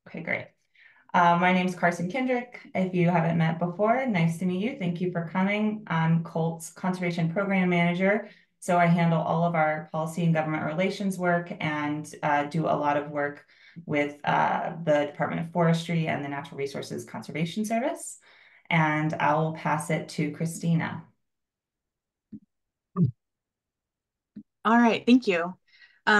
Okay, great. My name's Carson Kendrick. If you haven't met before, nice to meet you. Thank you for coming. I'm Colt's Conservation Program Manager. So I handle all of our policy and government relations work and do a lot of work with the Department of Forestry and the Natural Resources Conservation Service. And I'll pass it to Christina. All right, thank you.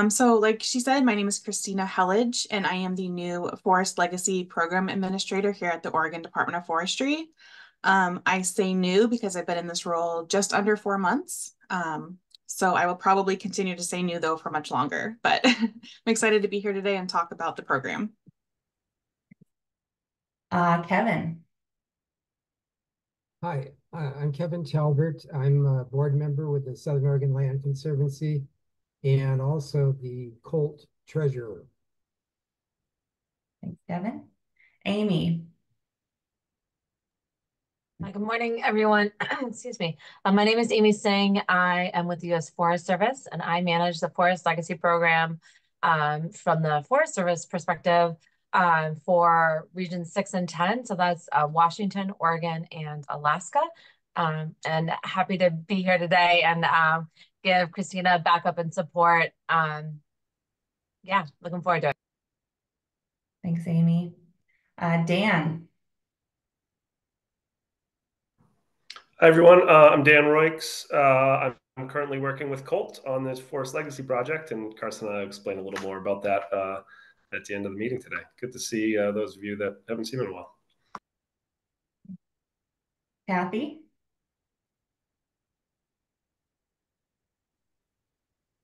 So like she said, my name is Christina Helledge, and I am the new Forest Legacy Program Administrator here at the Oregon Department of Forestry. I say new because I've been in this role just under 4 months. So I will probably continue to say new though for much longer, but I'm excited to be here today and talk about the program. Kevin. Hi, I'm Kevin Talbert. I'm a board member with the Southern Oregon Land Conservancy and also the Colt Treasurer. Thanks, Kevin. Amy. Hi, good morning, everyone. Excuse me. My name is Amy Singh. I am with the U.S. Forest Service, and I manage the Forest Legacy Program from the Forest Service perspective for Regions 6 and 10. So that's Washington, Oregon, and Alaska. And happy to be here today and give Christina backup and support. Yeah, looking forward to it. Thanks, Amy. Dan. Hi, everyone. I'm Dan Roix. I'm currently working with Colt on this Forest Legacy project, and Carson and I will explain a little more about that at the end of the meeting today. Good to see those of you that haven't seen in a while. Kathy.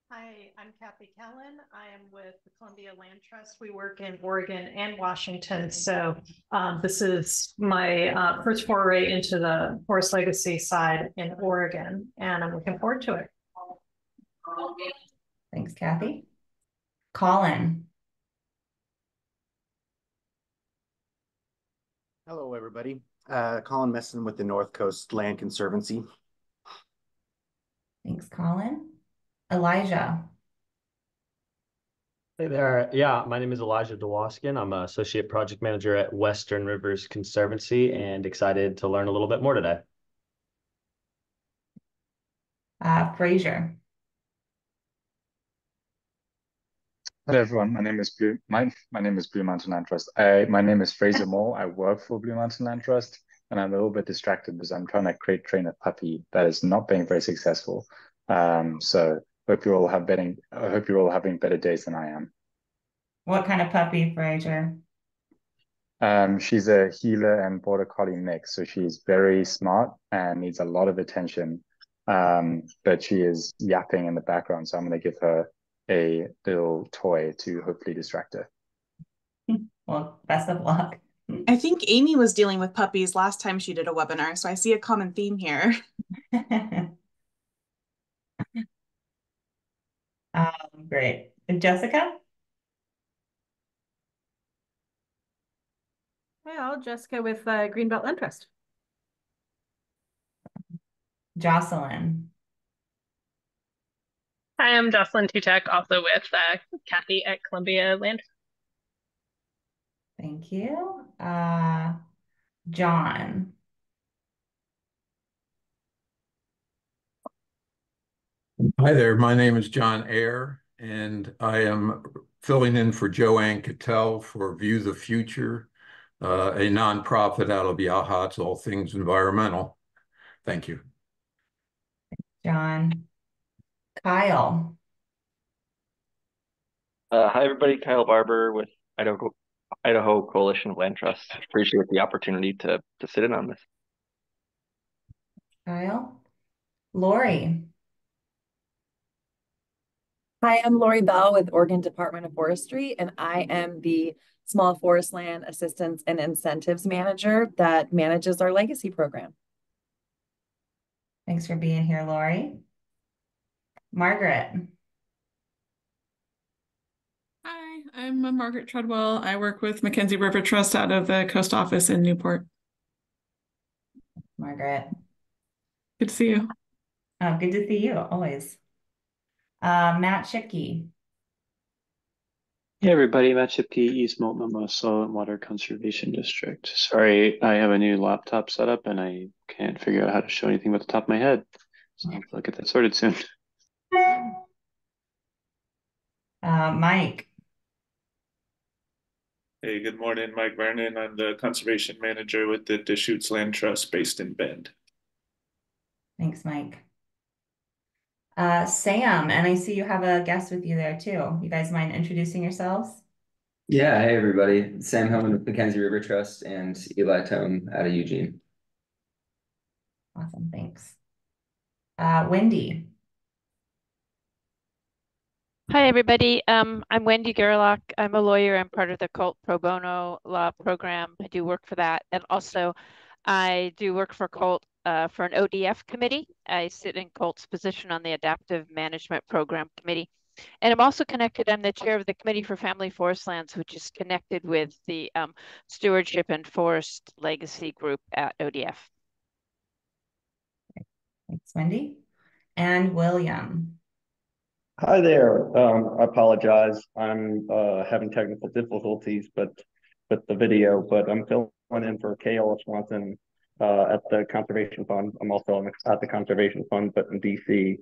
Hi, I'm Kathy Callan. I am with the Columbia Land Trust. We work in Oregon and Washington. So this is my first foray into the Forest Legacy side in Oregon, and I'm looking forward to it. Thanks, Kathy. Colin. Hello, everybody. Colin Messon with the North Coast Land Conservancy. Thanks, Colin. Elijah. Hey there. Yeah, my name is Elijah Dewaskin. I'm an associate project manager at Western Rivers Conservancy and excited to learn a little bit more today. Fraser. Hello everyone, my name is Blue Mountain Land Trust. My name is Fraser Moore. I work for Blue Mountain Land Trust, and I'm a little bit distracted because I'm trying to train a puppy that is not being very successful. So hope you're all having better days than I am. What kind of puppy, Fraser? She's a Heeler and Border Collie mix, so she's very smart and needs a lot of attention. But she is yapping in the background, so I'm going to give her a little toy to hopefully distract her. Well, best of luck. I think Amy was dealing with puppies last time she did a webinar, so I see a common theme here. Great. And Jessica? Hey all, Jessica with Greenbelt Land Trust. Jocelyn. Hi, I'm Jocelyn Tutek, also with Kathy at Columbia Land. Thank you. John. Hi there, my name is John Ayer, and I am filling in for Joanne Cattell for View the Future, a nonprofit out of Yaha. It's all things environmental. Thank you. John. Kyle. Hi, everybody. Kyle Barber with Idaho Coalition of Land Trusts. Appreciate the opportunity to sit in on this. Kyle. Lori. Hi, I'm Lori Bell with Oregon Department of Forestry, and I am the Small Forest Land Assistance and Incentives Manager that manages our legacy program. Thanks for being here, Lori. Margaret. Hi, I'm Margaret Treadwell. I work with Mackenzie River Trust out of the Coast Office in Newport. Margaret. Good to see you. Oh, good to see you, always. Matt Schipke. Hey everybody, Matt Shipke, East Multnomah Soil and Water Conservation District. Sorry, I have a new laptop set up and I can't figure out how to show anything with the top of my head. So hopefully I'll get that sorted soon. Mike. Hey, good morning, Mike Vernon. I'm the conservation manager with the Deschutes Land Trust based in Bend. Thanks, Mike. Sam, and I see you have a guest with you there too. You guys mind introducing yourselves? Yeah, hey everybody. Sam Hillman with Mackenzie River Trust and Eli Tome out of Eugene. Awesome, thanks. Wendy. Hi, everybody. I'm Wendy Gerlach. I'm a lawyer. I'm part of the CULT Pro Bono Law Program. I do work for that. And also, I do work for CULT for an ODF committee. I sit in CULT's position on the Adaptive Management Program Committee. And I'm also connected, I'm the chair of the Committee for Family Forest Lands, which is connected with the Stewardship and Forest Legacy Group at ODF. Thanks, Wendy. And William. Hi there. I apologize. I'm having technical difficulties, but with the video, but I'm filling in for Kayla Swanson at the Conservation Fund. I'm also at the Conservation Fund, but in DC.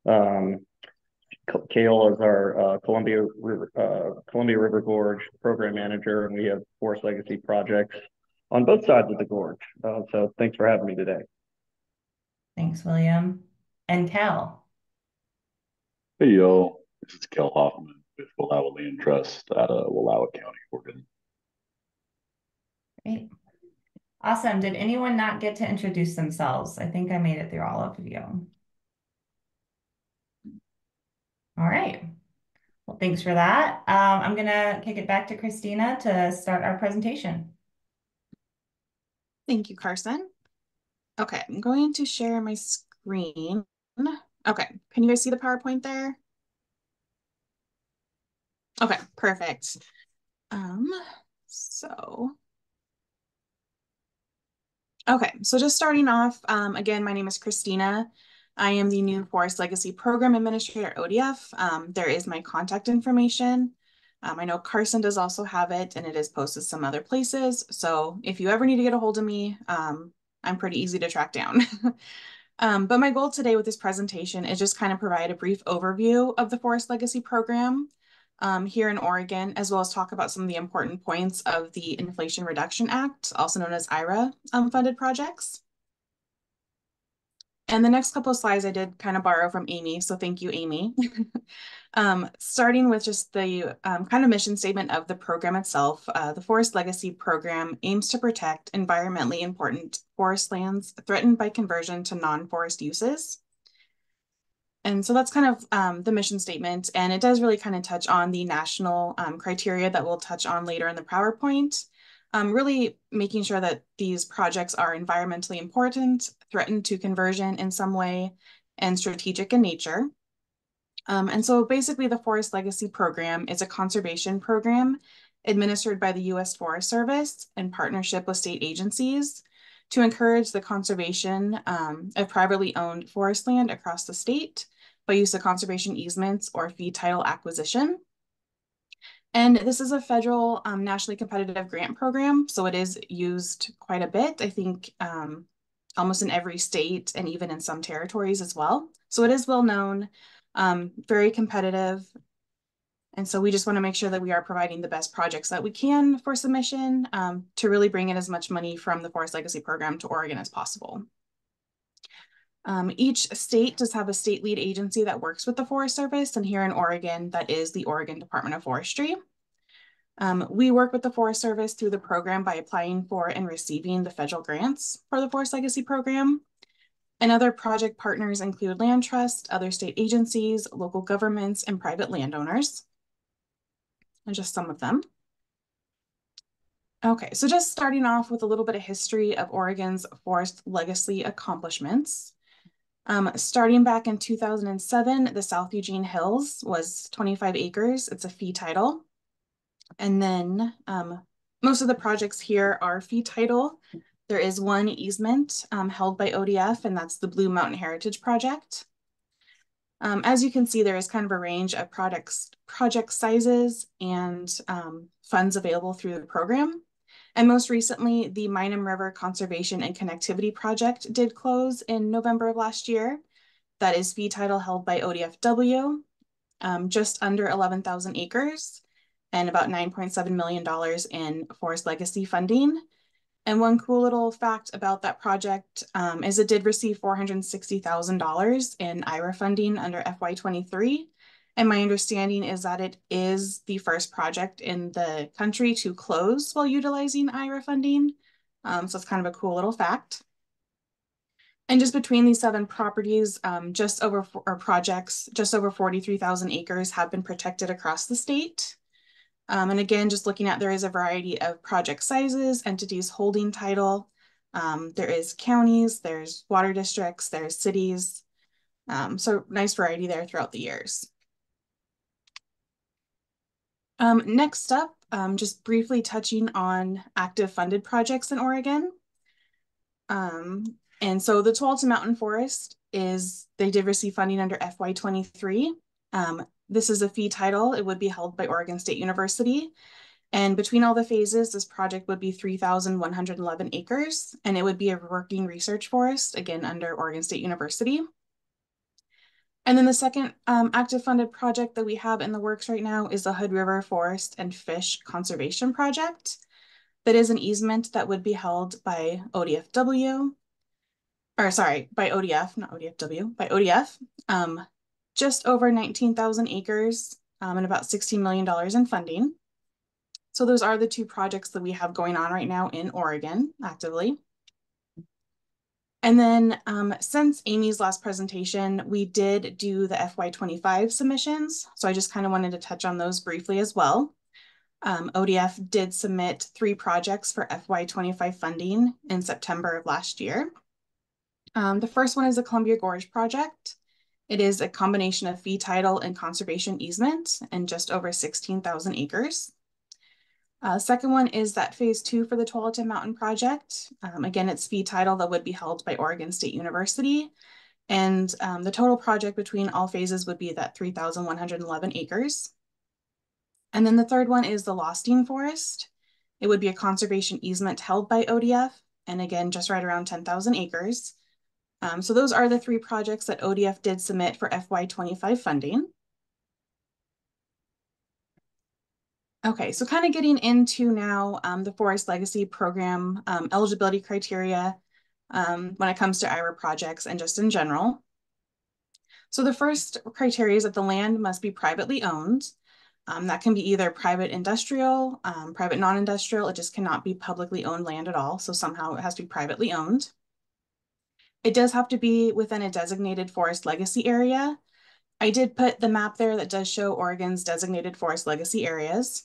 Kayla is our Columbia River Gorge program manager, and we have forest legacy projects on both sides of the gorge. So thanks for having me today. Thanks, William. And Cal. Hey, y'all. This is Kel Hoffman with Wallowa Land Trust out of Wallowa County, Oregon. Great. Awesome. Did anyone not get to introduce themselves? I think I made it through all of you. All right. Well, thanks for that. I'm going to kick it back to Christina to start our presentation. Thank you, Carson. Okay, I'm going to share my screen. Okay, can you guys see the PowerPoint there? Okay, perfect. So just starting off, again, my name is Christina. I am the new Forest Legacy Program Administrator at ODF. There is my contact information. I know Carson does also have it, and it is posted some other places. So if you ever need to get a hold of me, I'm pretty easy to track down. But my goal today with this presentation is just kind of provide a brief overview of the Forest Legacy Program here in Oregon, as well as talk about some of the important points of the Inflation Reduction Act, also known as IRA funded projects. And the next couple of slides I did kind of borrow from Amy, so thank you, Amy. Starting with just the kind of mission statement of the program itself, the Forest Legacy Program aims to protect environmentally important forest lands threatened by conversion to non-forest uses. And so that's kind of the mission statement, and it does really kind of touch on the national criteria that we'll touch on later in the PowerPoint. Really making sure that these projects are environmentally important, threatened to conversion in some way, and strategic in nature. And so basically the Forest Legacy Program is a conservation program administered by the U.S. Forest Service in partnership with state agencies to encourage the conservation of privately owned forest land across the state by use of conservation easements or fee title acquisition. And this is a federal nationally competitive grant program, so it is used quite a bit, I think almost in every state and even in some territories as well. So it is well known, very competitive. And so we just want to make sure that we are providing the best projects that we can for submission to really bring in as much money from the Forest Legacy Program to Oregon as possible. Each state does have a state lead agency that works with the Forest Service, and here in Oregon, that is the Oregon Department of Forestry. We work with the Forest Service through the program by applying for and receiving the federal grants for the Forest Legacy Program. And other project partners include land trust, other state agencies, local governments, and private landowners. And just some of them. Okay, so just starting off with a little bit of history of Oregon's forest legacy accomplishments. Starting back in 2007, the South Eugene Hills was 25 acres. It's a fee title. And then most of the projects here are fee title. There is one easement held by ODF, and that's the Blue Mountain Heritage Project. As you can see, there is kind of a range of project sizes and funds available through the program. And most recently, the Minam River Conservation and Connectivity Project did close in November of last year. That is fee title held by ODFW, just under 11,000 acres and about $9.7 million in forest legacy funding. And one cool little fact about that project is it did receive $460,000 in IRA funding under FY23. And my understanding is that it is the first project in the country to close while utilizing IRA funding. So it's kind of a cool little fact. And just between these 7 properties, just over 43,000 acres have been protected across the state. And again, just looking at, there is a variety of project sizes, entities holding title. There is counties, there's water districts, there's cities. So nice variety there throughout the years. Next up, just briefly touching on active funded projects in Oregon. And so the Tualatin Mountain Forest they did receive funding under FY23. This is a fee title. It would be held by Oregon State University. And between all the phases, this project would be 3,111 acres, and it would be a working research forest, again, under Oregon State University. And then the second active funded project that we have in the works right now is the Hood River Forest and Fish Conservation Project. That is an easement that would be held by ODFW, or sorry, by ODF, not ODFW, by ODF. Just over 19,000 acres and about $16 million in funding. So those are the 2 projects that we have going on right now in Oregon actively. And then since Amy's last presentation, we did do the FY25 submissions. So I just kind of wanted to touch on those briefly as well. ODF did submit 3 projects for FY25 funding in September of last year. The first one is the Columbia Gorge project. It is a combination of fee title and conservation easement and just over 16,000 acres. Second one is that phase 2 for the Tualatin Mountain project. Again, it's fee title that would be held by Oregon State University. And the total project between all phases would be that 3,111 acres. And then the third one is the Lostine Forest. It would be a conservation easement held by ODF. And again, just right around 10,000 acres. So those are the 3 projects that ODF did submit for FY25 funding. Okay, so kind of getting into now the Forest Legacy Program eligibility criteria when it comes to IRA projects and just in general. So the first criteria is that the land must be privately owned. That can be either private industrial, private non-industrial. It just cannot be publicly owned land at all. So somehow it has to be privately owned. It does have to be within a designated forest legacy area. I did put the map there that does show Oregon's designated forest legacy areas.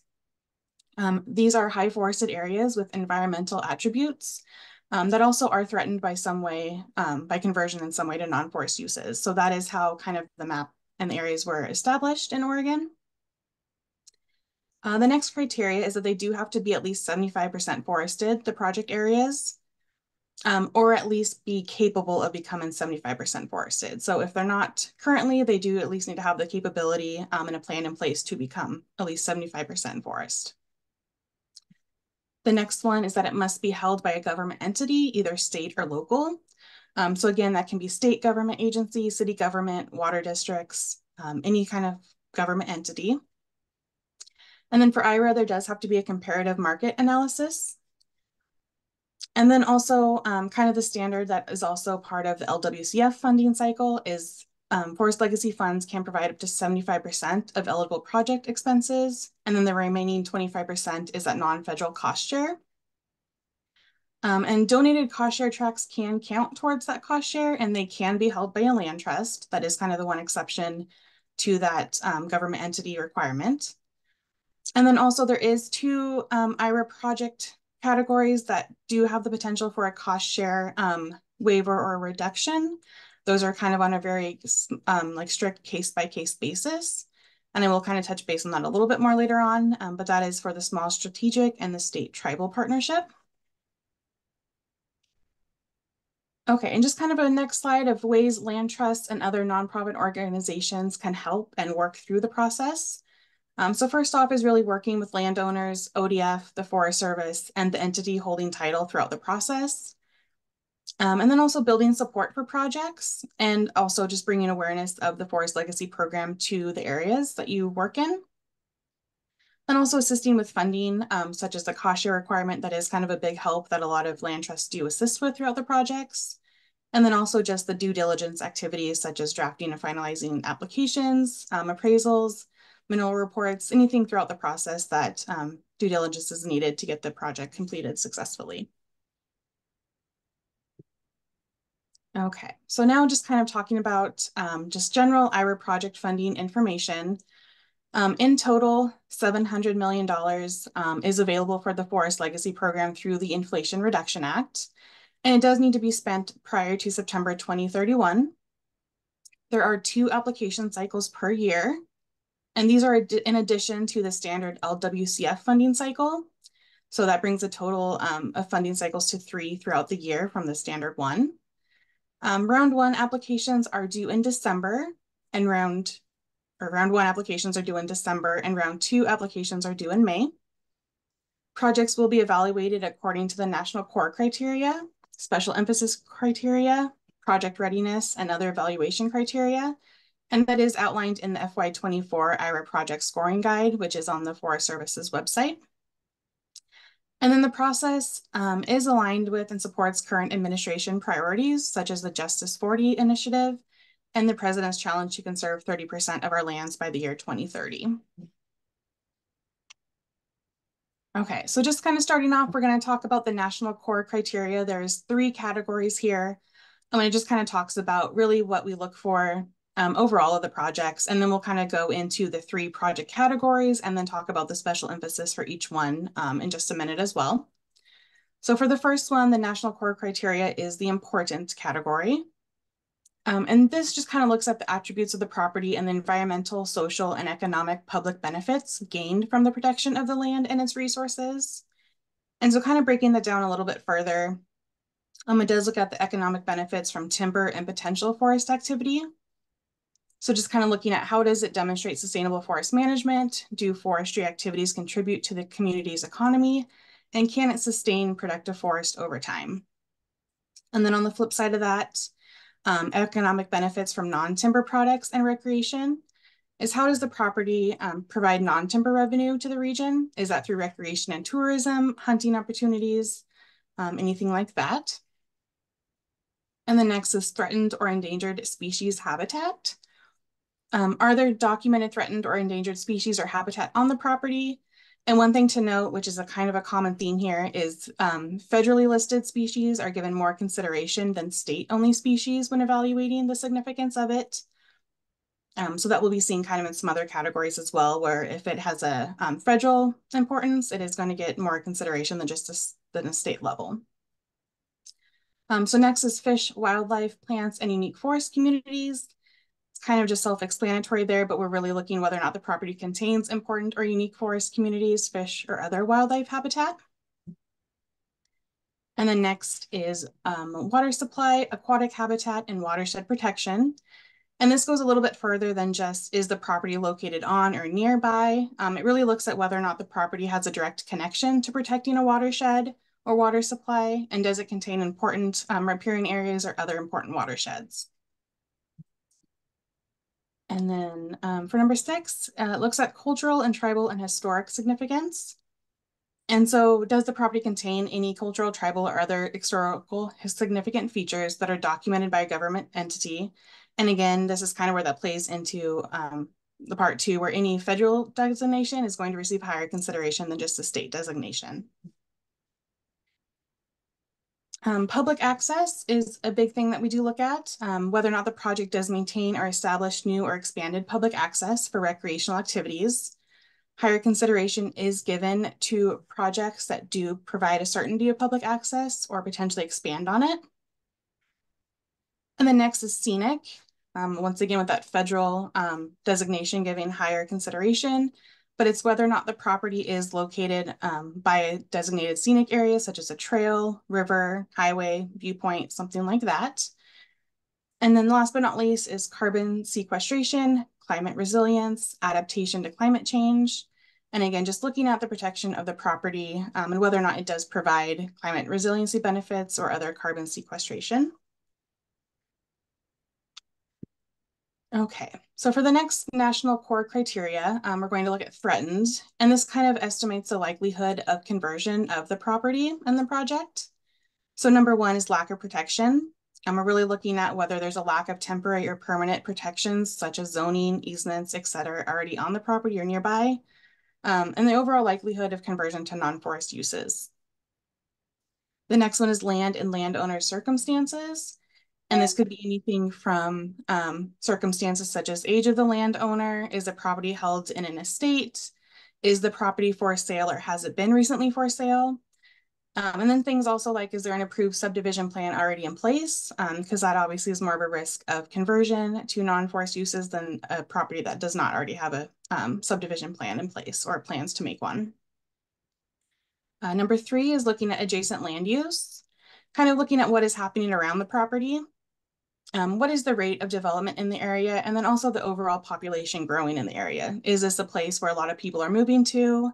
These are high forested areas with environmental attributes that also are threatened by some way, by conversion in some way to non-forest uses. So that is how kind of the map and the areas were established in Oregon. The next criteria is that they do have to be at least 75% forested, the project areas, or at least be capable of becoming 75% forested. So if they're not currently, they do at least need to have the capability and a plan in place to become at least 75% forest. The next one is that it must be held by a government entity, either state or local. So again, that can be state government agency, city government, water districts, any kind of government entity. And then for IRA, there does have to be a comparative market analysis. And then also kind of the standard that is also part of the LWCF funding cycle is forest legacy funds can provide up to 75% of eligible project expenses. And then the remaining 25% is that non-federal cost share. And donated cost share tracts can count towards that cost share, and they can be held by a land trust. That is kind of the one exception to that government entity requirement. And then also there is 2 IRA project categories that do have the potential for a cost share waiver or reduction. Those are kind of on a very like strict case-by-case basis. And I will kind of touch base on that a little bit more later on, but that is for the small strategic and the state tribal partnership. Okay, and just kind of a next slide of ways land trusts and other nonprofit organizations can help and work through the process. So first off is really working with landowners, ODF, the Forest Service, and the entity holding title throughout the process. And then also building support for projects and also just bringing awareness of the Forest Legacy Program to the areas that you work in. And also assisting with funding, such as the cost share requirement that is kind of a big help that a lot of land trusts do assist with throughout the projects. And then also just the due diligence activities such as drafting and finalizing applications, appraisals, mineral reports, anything throughout the process that due diligence is needed to get the project completed successfully. Okay, so now just kind of talking about just general IRA project funding information. In total, $700 million is available for the Forest Legacy Program through the Inflation Reduction Act, and it does need to be spent prior to September 2031. There are 2 application cycles per year, and these are in addition to the standard LWCF funding cycle. So that brings a total of funding cycles to 3 throughout the year from the standard 1. Round 1 applications are due in December, and round 1 applications are due in December, and round 2 applications are due in May. Projects will be evaluated according to the national core criteria, special emphasis criteria, project readiness, and other evaluation criteria. And that is outlined in the FY24 IRA project scoring guide, which is on the Forest Service's website. And then the process is aligned with and supports current administration priorities, such as the Justice 40 initiative and the President's challenge to conserve 30% of our lands by the year 2030. Okay, so just kind of starting off, we're going to talk about the national core criteria. There's 3 categories here. And it just kind of talks about really what we look for overall of the projects. And then we'll kind of go into the 3 project categories and then talk about the special emphasis for each one in just a minute as well. So for the first one, the national core criteria is the important category. And this just kind of looks at the attributes of the property and the environmental, social, and economic public benefits gained from the protection of the land and its resources. And so kind of breaking that down a little bit further, it does look at the economic benefits from timber and potential forest activity. So just kind of looking at how does it demonstrate sustainable forest management? Do forestry activities contribute to the community's economy? And can it sustain productive forest over time? And then on the flip side of that, economic benefits from non-timber products and recreation is how does the property provide non-timber revenue to the region? Is that through recreation and tourism, hunting opportunities, anything like that? And the next is threatened or endangered species habitat. Are there documented threatened or endangered species or habitat on the property? And one thing to note, which is a kind of a common theme here, is federally listed species are given more consideration than state-only species when evaluating the significance of it. So that will be seen kind of in some other categories as well, where if it has a federal importance, it is going to get more consideration than just a state level. So next is fish, wildlife, plants, and unique forest communities. It's kind of just self-explanatory there, but we're really looking whether or not the property contains important or unique forest communities, fish, or other wildlife habitat. And then next is water supply, aquatic habitat, and watershed protection. And this goes a little bit further than just, is the property located on or nearby? It really looks at whether or not the property has a direct connection to protecting a watershed or water supply, and does it contain important riparian areas or other important watersheds? And then for number 6, it looks at cultural and tribal and historic significance. And so does the property contain any cultural, tribal, or other historical significant features that are documented by a government entity? And again, this is kind of where that plays into the part 2, where any federal designation is going to receive higher consideration than just a state designation. Public access is a big thing that we do look at, whether or not the project does maintain or establish new or expanded public access for recreational activities. Higher consideration is given to projects that do provide a certainty of public access or potentially expand on it. And then next is scenic. Once again, with that federal designation giving higher consideration. but it's whether or not the property is located by a designated scenic area, such as a trail, river, highway, viewpoint, something like that. And then last but not least is carbon sequestration, climate resilience, adaptation to climate change. And again, just looking at the protection of the property and whether or not it does provide climate resiliency benefits or other carbon sequestration. Okay, so for the next national core criteria, we're going to look at threatened, and this kind of estimates the likelihood of conversion of the property and the project. So number one is lack of protection. And we're really looking at whether there's a lack of temporary or permanent protections, such as zoning, easements, et cetera, already on the property or nearby, and the overall likelihood of conversion to non-forest uses. The next one is land and landowner circumstances. And this could be anything from circumstances such as age of the landowner, is the property held in an estate, is the property for sale or has it been recently for sale? And then things also like, is there an approved subdivision plan already in place? Because that obviously is more of a risk of conversion to non-forest uses than a property that does not already have a subdivision plan in place or plans to make one. Number three is looking at adjacent land use, kind of looking at what is happening around the property. What is the rate of development in the area? And then also the overall population growing in the area. Is this a place where a lot of people are moving to?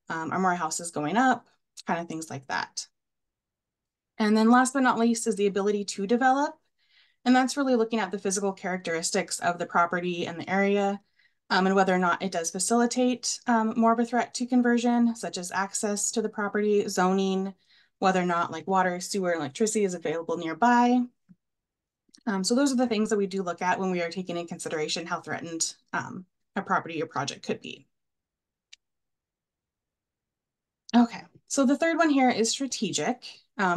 Are more houses going up? Kind of things like that. And then last but not least is the ability to develop. And that's really looking at the physical characteristics of the property and the area and whether or not it does facilitate more of a threat to conversion, such as access to the property, zoning, whether or not like water, sewer, and electricity is available nearby. So those are the things that we do look at when we are taking into consideration how threatened a property or project could be. Okay, so the third one here is strategic.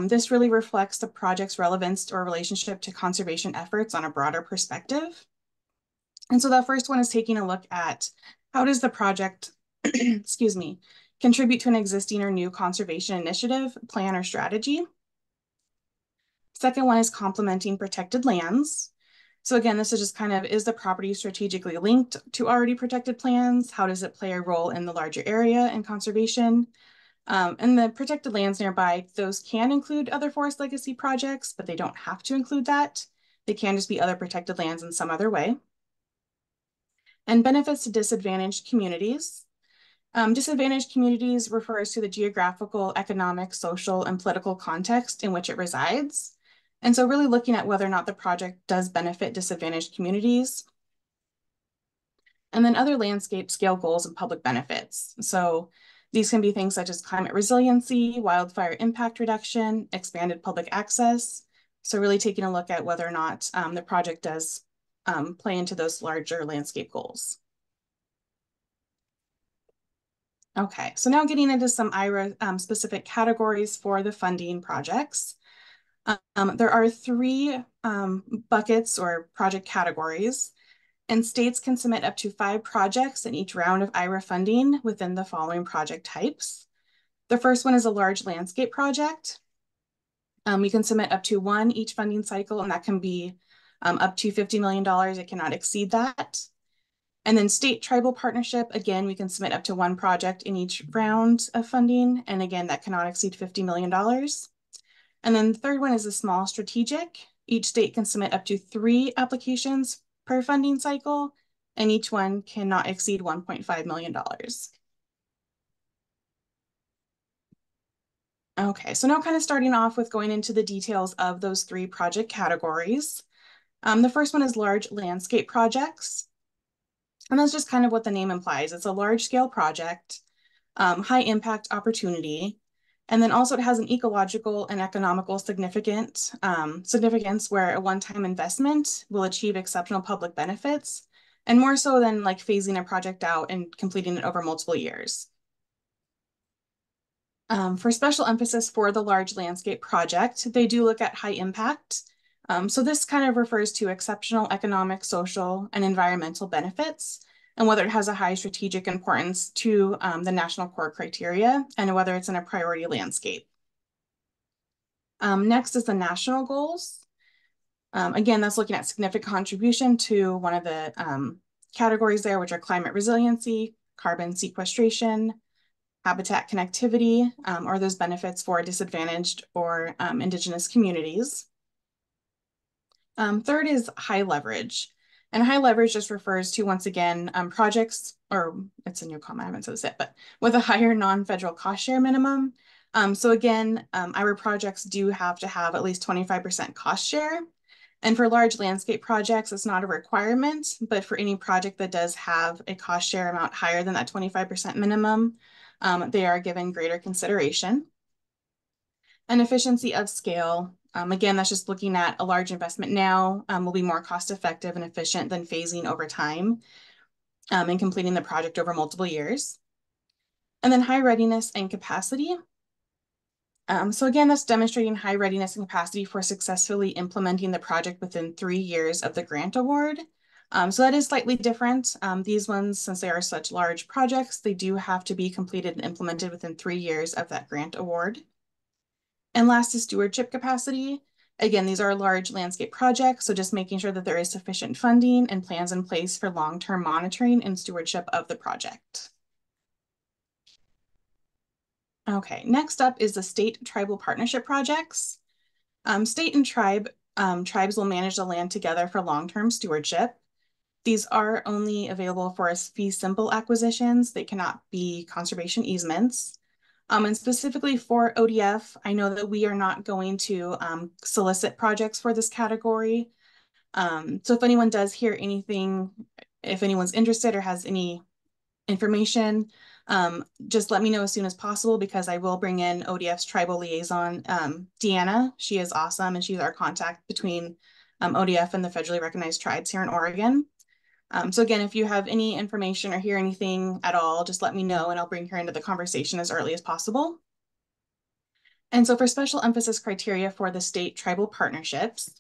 This really reflects the project's relevance or relationship to conservation efforts on a broader perspective. And so that first one is taking a look at how does the project, excuse me, contribute to an existing or new conservation initiative, plan, or strategy. Second one is complementing protected lands. So again, this is just kind of, is the property strategically linked to already protected plans? How does it play a role in the larger area and conservation? And the protected lands nearby, those can include other forest legacy projects, but they don't have to include that. They can just be other protected lands in some other way. And benefits to disadvantaged communities. Disadvantaged communities refers to the geographical, economic, social, and political context in which it resides. And so really looking at whether or not the project does benefit disadvantaged communities. And then other landscape scale goals and public benefits. So these can be things such as climate resiliency, wildfire impact reduction, expanded public access. So really taking a look at whether or not the project does play into those larger landscape goals. Okay, so now getting into some IRA specific categories for the funding projects. There are three buckets or project categories, and states can submit up to 5 projects in each round of IRA funding within the following project types. The first one is a large landscape project. We can submit up to 1 each funding cycle, and that can be up to $50 million. It cannot exceed that. And then state tribal partnership, again, we can submit up to 1 project in each round of funding. And again, that cannot exceed $50 million. And then the third one is a small strategic. Each state can submit up to 3 applications per funding cycle, and each one cannot exceed $1.5 million. Okay, so now kind of starting off with going into the details of those 3 project categories. The first one is large landscape projects. And that's just kind of what the name implies. It's a large scale project, high impact opportunity. And then also it has an ecological and economical significance where a one-time investment will achieve exceptional public benefits, and more so than like phasing a project out and completing it over multiple years. For special emphasis for the large landscape project, they do look at high impact. So this kind of refers to exceptional economic, social, and environmental benefits, and whether it has a high strategic importance to the national core criteria, and whether it's in a priority landscape. Next is the national goals. Again, that's looking at significant contribution to one of the categories there, which are climate resiliency, carbon sequestration, habitat connectivity, or those benefits for disadvantaged or Indigenous communities. Third is high leverage. And high leverage just refers to, once again, projects, or it's a new comment, I haven't said this yet, but with a higher non-federal cost share minimum. So again, our projects do have to have at least 25% cost share. And for large landscape projects, it's not a requirement, but for any project that does have a cost share amount higher than that 25% minimum, they are given greater consideration. And efficiency of scale. Again, that's just looking at a large investment now will be more cost effective and efficient than phasing over time and completing the project over multiple years. And then high readiness and capacity. So again, that's demonstrating high readiness and capacity for successfully implementing the project within 3 years of the grant award. So that is slightly different. These ones, since they are such large projects, they do have to be completed and implemented within 3 years of that grant award. And last is stewardship capacity. Again, these are large landscape projects, so just making sure that there is sufficient funding and plans in place for long-term monitoring and stewardship of the project. Okay, next up is the state tribal partnership projects. State and tribes will manage the land together for long-term stewardship. These are only available for fee simple acquisitions. They cannot be conservation easements. And specifically for ODF, I know that we are not going to solicit projects for this category. So if anyone does hear anything, if anyone's interested or has any information, just let me know as soon as possible, because I will bring in ODF's tribal liaison, Deanna. She is awesome, and she's our contact between ODF and the federally recognized tribes here in Oregon. So again, if you have any information or hear anything at all, just let me know and I'll bring her into the conversation as early as possible. And so for special emphasis criteria for the state tribal partnerships,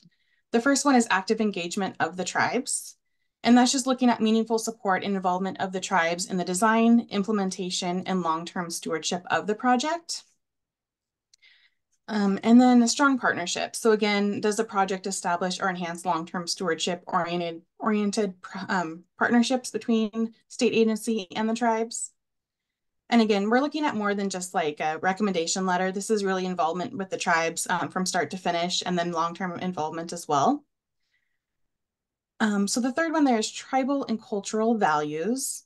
the first one is active engagement of the tribes. And that's just looking at meaningful support and involvement of the tribes in the design, implementation, and long-term stewardship of the project. And then a strong partnership. So again, does the project establish or enhance long-term stewardship oriented partnerships between state agency and the tribes? And again, we're looking at more than just like a recommendation letter. This is really involvement with the tribes from start to finish, and then long-term involvement as well. So the third one there is tribal and cultural values.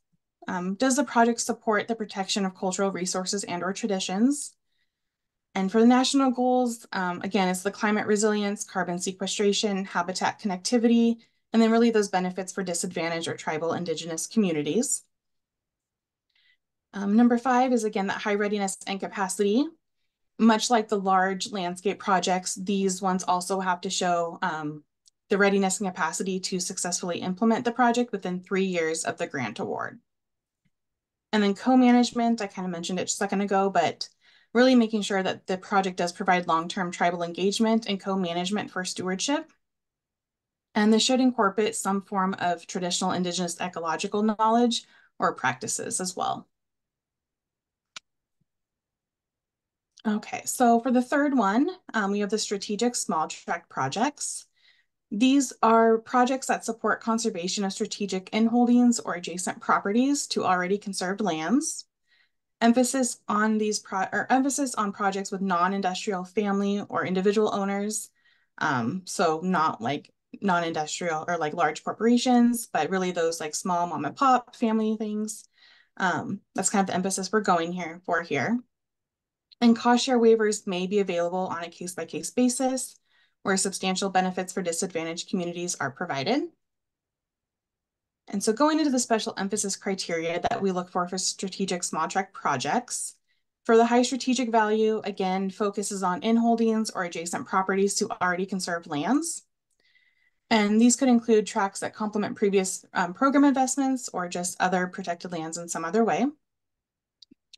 Does the project support the protection of cultural resources and or traditions? And for the national goals, again, it's the climate resilience, carbon sequestration, habitat connectivity, and then really those benefits for disadvantaged or tribal Indigenous communities. Number 5 is, again, that high readiness and capacity. Much like the large landscape projects, these ones also have to show the readiness and capacity to successfully implement the project within 3 years of the grant award. And then co-management, I kind of mentioned it a second ago, but really making sure that the project does provide long-term tribal engagement and co-management for stewardship. And this should incorporate some form of traditional Indigenous ecological knowledge or practices as well. Okay, so for the third one, we have the strategic small tract projects. These are projects that support conservation of strategic inholdings or adjacent properties to already conserved lands. Emphasis on projects with non-industrial family or individual owners. So not like non-industrial or like large corporations, but really those like small mom and pop family things. That's kind of the emphasis we're going for here. And cost share waivers may be available on a case-by-case basis, where substantial benefits for disadvantaged communities are provided. And so going into the special emphasis criteria that we look for strategic small tract projects, for the high strategic value, again, focuses on inholdings or adjacent properties to already conserved lands. And these could include tracts that complement previous program investments or just other protected lands in some other way.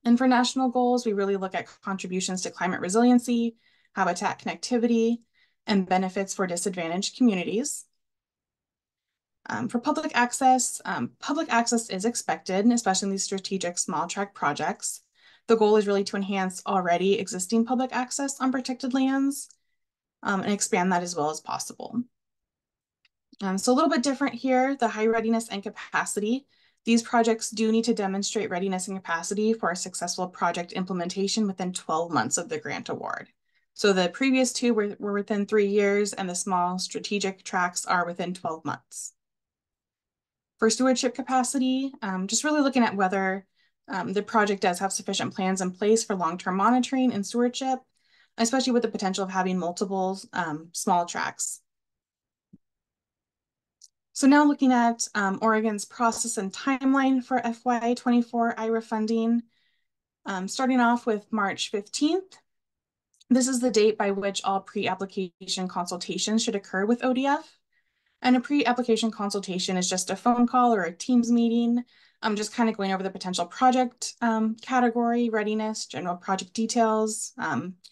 And for national goals, we really look at contributions to climate resiliency, habitat connectivity, and benefits for disadvantaged communities. For public access is expected, especially in these strategic small tract projects. The goal is really to enhance already existing public access on protected lands and expand that as well as possible. So a little bit different here, the high readiness and capacity. These projects do need to demonstrate readiness and capacity for a successful project implementation within 12 months of the grant award. So the previous two were within 3 years, and the small strategic tracks are within 12 months. For stewardship capacity, just really looking at whether the project does have sufficient plans in place for long-term monitoring and stewardship, especially with the potential of having multiple small tracks. So now looking at Oregon's process and timeline for FY24 IRA funding, starting off with March 15th. This is the date by which all pre-application consultations should occur with ODF. And a pre-application consultation is just a phone call or a Teams meeting. I'm just kind of going over the potential project category, readiness, general project details,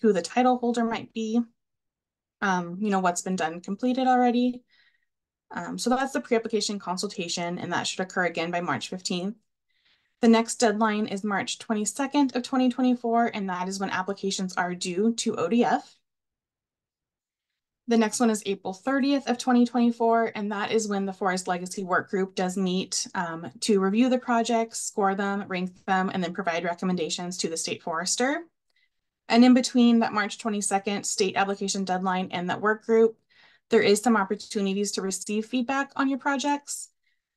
who the title holder might be, what's been done and completed already. So that's the pre-application consultation, and that should occur again by March 15th. The next deadline is March 22nd of 2024, and that is when applications are due to ODF. The next one is April 30th of 2024, and that is when the Forest Legacy Work Group does meet to review the projects, score them, rank them, and then provide recommendations to the state forester. And in between that March 22nd state application deadline and that work group, there is some opportunities to receive feedback on your projects.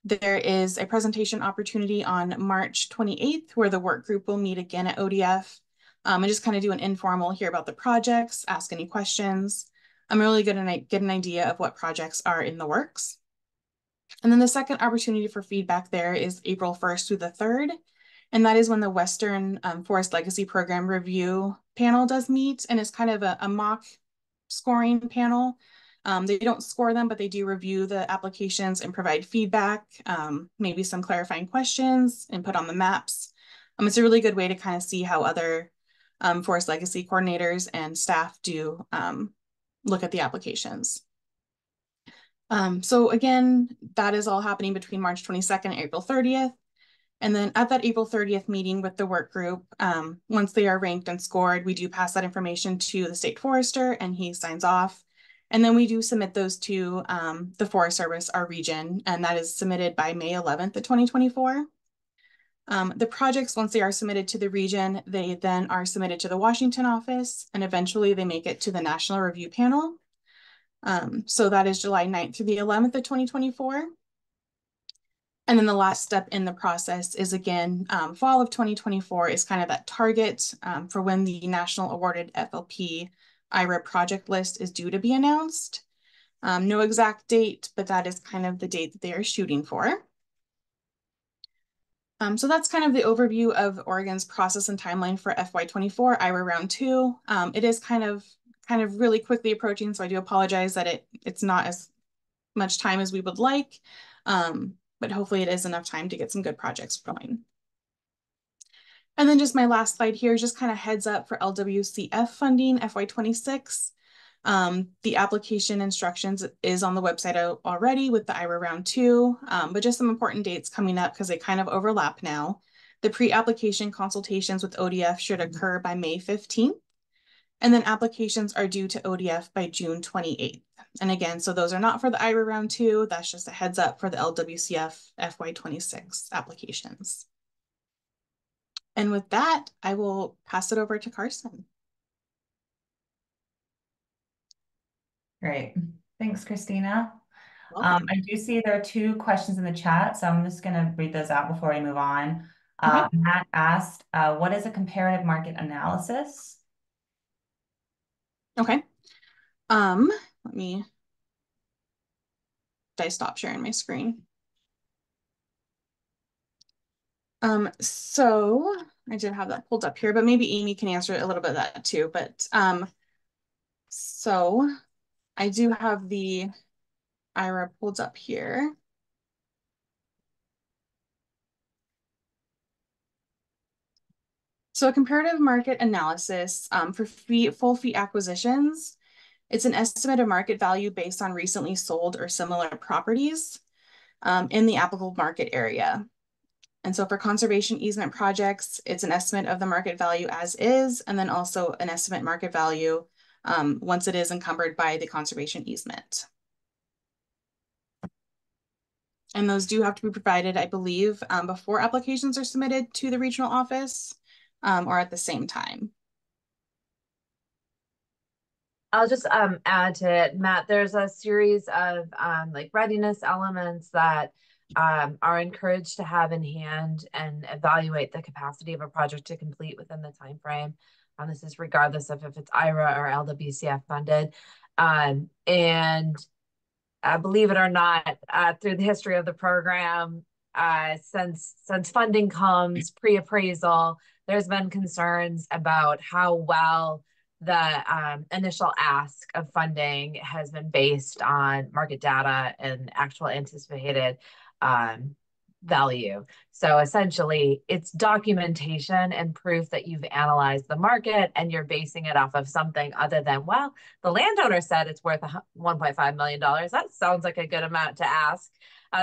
There is a presentation opportunity on March 28th where the work group will meet again at ODF and just kind of do an informal hear about the projects, ask any questions. I'm really good to get an idea of what projects are in the works. And then the second opportunity for feedback there is April 1st through the 3rd. And that is when the Western Forest Legacy Program Review panel does meet, and it's kind of a mock scoring panel. They don't score them, but they do review the applications and provide feedback, maybe some clarifying questions, input on the maps. It's a really good way to kind of see how other Forest Legacy coordinators and staff do look at the applications. So again, that is all happening between March 22nd and April 30th. And then at that April 30th meeting with the work group, once they are ranked and scored, we do pass that information to the state forester and he signs off. And then we do submit those to the Forest Service, our region, and that is submitted by May 11th of 2024. The projects, once they are submitted to the region, they then are submitted to the Washington office, and eventually they make it to the National Review Panel. So that is July 9th through the 11th of 2024. And then the last step in the process is again, fall of 2024 is kind of that target for when the National Awarded FLP IRA project list is due to be announced. No exact date, but that is kind of the date that they are shooting for. So that's kind of the overview of Oregon's process and timeline for FY24 IRA round 2. It is kind of really quickly approaching, so I do apologize that it's not as much time as we would like. But hopefully it is enough time to get some good projects going. And then just my last slide here is just kind of heads up for LWCF funding FY26. The application instructions is on the website already with the IRA round 2, but just some important dates coming up because they kind of overlap now. The pre-application consultations with ODF should occur by May 15th. And then applications are due to ODF by June 28th. And again, so those are not for the IRA round 2. That's just a heads up for the LWCF FY26 applications. And with that, I will pass it over to Carson. Great. Thanks, Christina. I do see there are 2 questions in the chat, so I'm just going to read those out before we move on. Matt asked, what is a comparative market analysis? Okay. Did I stop sharing my screen? So I did have that pulled up here, but maybe Amy can answer a little bit of that too. But so I do have the IRA pulled up here. So a comparative market analysis for full fee acquisitions, it's an estimate of market value based on recently sold or similar properties in the applicable market area. And so for conservation easement projects, it's an estimate of the market value as is, and then also an estimate market value once it is encumbered by the conservation easement. And those do have to be provided, I believe, before applications are submitted to the regional office, or at the same time. I'll just add to it, Matt. There's a series of like readiness elements that are encouraged to have in hand and evaluate the capacity of a project to complete within the time frame. This is regardless of if it's IRA or LWCF funded. And believe it or not, through the history of the program, since funding comes pre-appraisal, there's been concerns about how well the initial ask of funding has been based on market data and actual anticipated value. So essentially, it's documentation and proof that you've analyzed the market and you're basing it off of something other than, well, the landowner said it's worth $1.5 million. That sounds like a good amount to ask.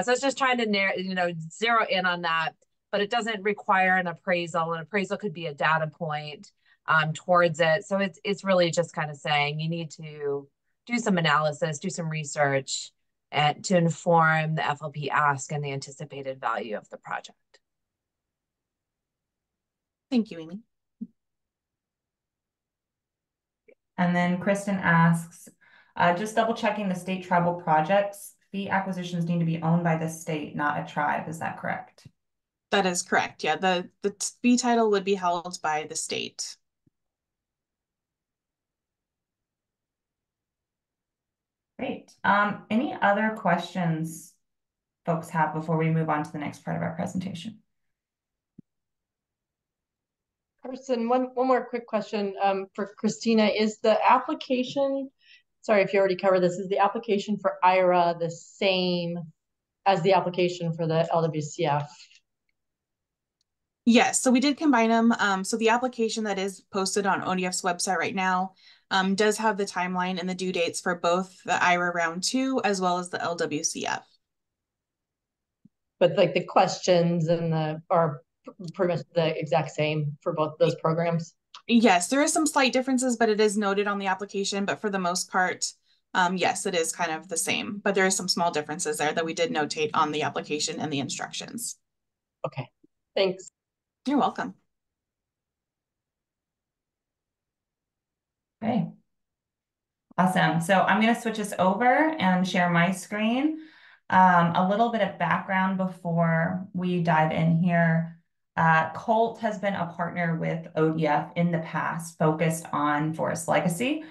So it's just trying to zero in on that, but it doesn't require an appraisal. An appraisal could be a data point towards it. So it's really just kind of saying you need to do some analysis, do some research, and to inform the FLP ask and the anticipated value of the project. Thank you, Amy. And then Kristen asks, just double checking the state tribal projects, fee acquisitions need to be owned by the state, not a tribe. Is that correct? That is correct. Yeah, the fee title would be held by the state. Great. Any other questions folks have before we move on to the next part of our presentation? Carson, one more quick question for Christina. Is the application, sorry if you already covered this, is the application for IRA the same as the application for the LWCF? Yes, so we did combine them. So the application that is posted on ODF's website right now does have the timeline and the due dates for both the IRA round 2 as well as the LWCF. But like the questions and are pretty much the exact same for both those programs? Yes, there is some slight differences, but it is noted on the application. But for the most part, yes, it is kind of the same. But there are some small differences there that we did notate on the application and the instructions. Okay, thanks. You're welcome. Okay. Awesome. So I'm going to switch us over and share my screen. A little bit of background before we dive in here. Colt has been a partner with ODF in the past, focused on forest legacy.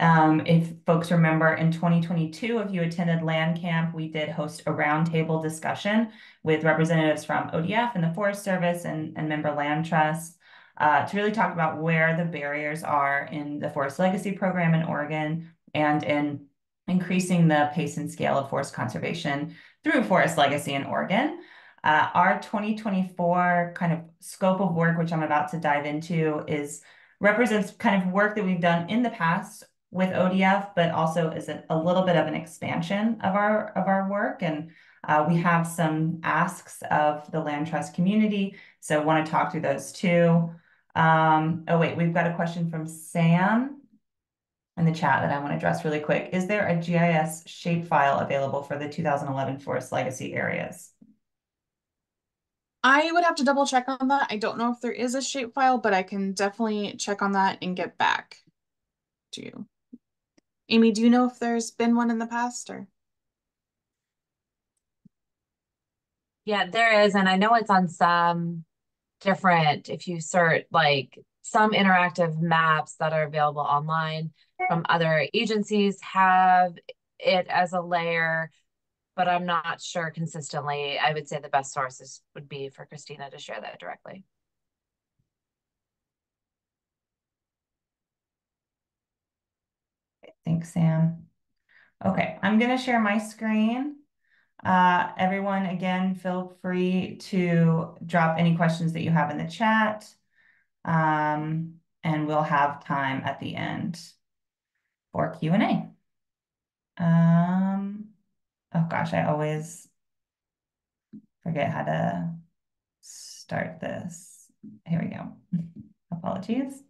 If folks remember, in 2022, if you attended Land Camp, we did host a roundtable discussion with representatives from ODF and the Forest Service and member land trusts to really talk about where the barriers are in the forest legacy program in Oregon and in increasing the pace and scale of forest conservation through forest legacy in Oregon. Our 2024 kind of scope of work, which I'm about to dive into, represents kind of work that we've done in the past with ODF, but also is a little bit of an expansion of our work. And we have some asks of the land trust community, so want to talk through those too. Oh wait, we've got a question from Sam in the chat that I want to address really quick. Is there a GIS shapefile available for the 2011 forest legacy areas? I would have to double check on that. I don't know if there is a shapefile, but I can definitely check on that and get back to you. Amy, do you know if there's been one in the past or? Yeah, there is. And I know it's on some different, if you search like some interactive maps that are available online from other agencies have it as a layer, but I'm not sure consistently. I would say the best sources would be for Christina to share that directly. Thanks, Sam. Okay, I'm going to share my screen. Everyone, again, feel free to drop any questions that you have in the chat. And we'll have time at the end for Q&A. Oh gosh, I always forget how to start this. Here we go. Apologies.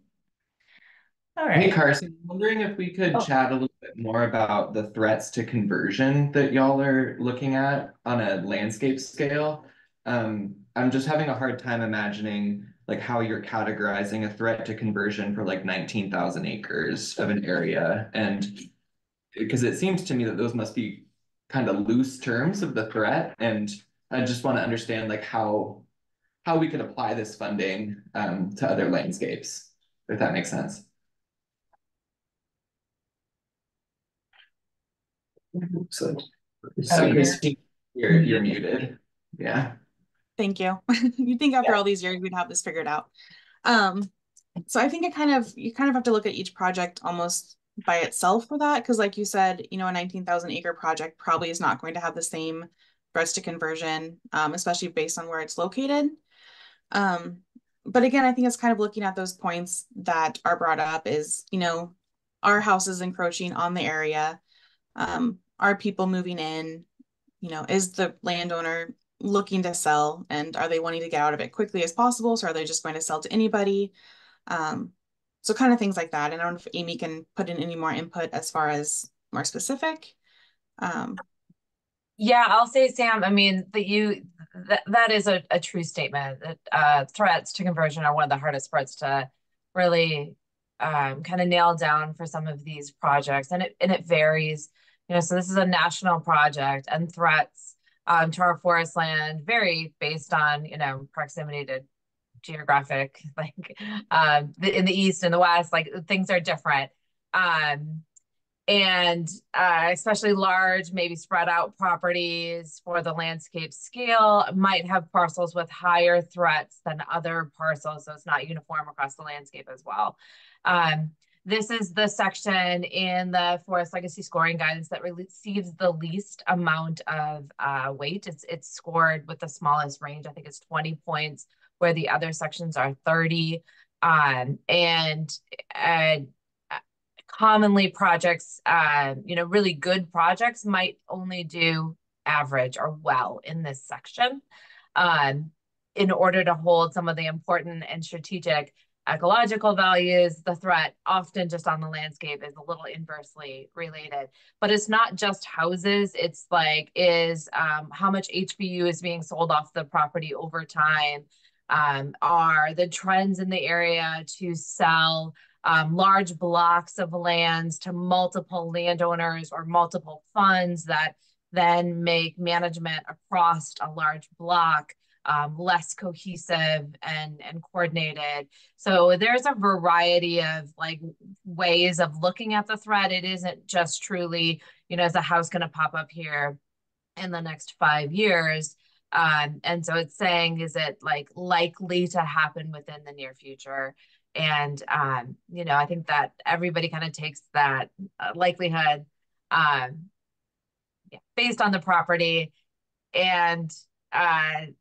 All right. Hey, Carson, I'm wondering if we could chat a little bit bit more about the threats to conversion that y'all are looking at on a landscape scale. I'm just having a hard time imagining like how you're categorizing a threat to conversion for like 19,000 acres of an area. And because it seems to me that those must be kind of loose terms of the threat. And I just want to understand like how we could apply this funding to other landscapes, if that makes sense. So, Christine, you're muted. Yeah. Thank you. You'd think after all these years we'd have this figured out. So I think you kind of have to look at each project almost by itself for that, because like you said, a 19,000 acre project probably is not going to have the same threats to conversion, especially based on where it's located. But again, I think it's kind of looking at those points that are brought up is, are houses encroaching on the area? Are people moving in? Is the landowner looking to sell, and are they wanting to get out of it quickly as possible? So are they just going to sell to anybody? So kind of things like that. And I don't know if Amy can put in any more input as far as more specific. Yeah, I'll say, Sam, I mean, that is a true statement that threats to conversion are one of the hardest parts to really kind of nail down for some of these projects. And it varies, so this is a national project, and threats to our forest land vary based on, proximity to geographic, like in the east and the west, like things are different. And especially large, maybe spread out properties for the landscape scale might have parcels with higher threats than other parcels, so it's not uniform across the landscape as well. This is the section in the Forest Legacy Scoring Guidance that receives the least amount of weight. It's scored with the smallest range. I think it's 20 points, where the other sections are 30. Commonly projects, really good projects might only do average or well in this section. In order to hold some of the important and strategic ecological values, the threat often just on the landscape is a little inversely related. But it's not just houses. It's like, how much HBU is being sold off the property over time? Are the trends in the area to sell large blocks of lands to multiple landowners or multiple funds that then make management across a large block less cohesive and coordinated. So there's a variety of like ways of looking at the threat. It isn't just truly, is a house going to pop up here in the next 5 years? And so it's saying, is it like likely to happen within the near future? And, I think that everybody kind of takes that likelihood based on the property. And I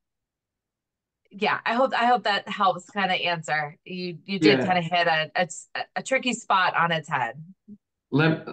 hope that helps kind of answer. You did kind of hit a tricky spot on its head. Let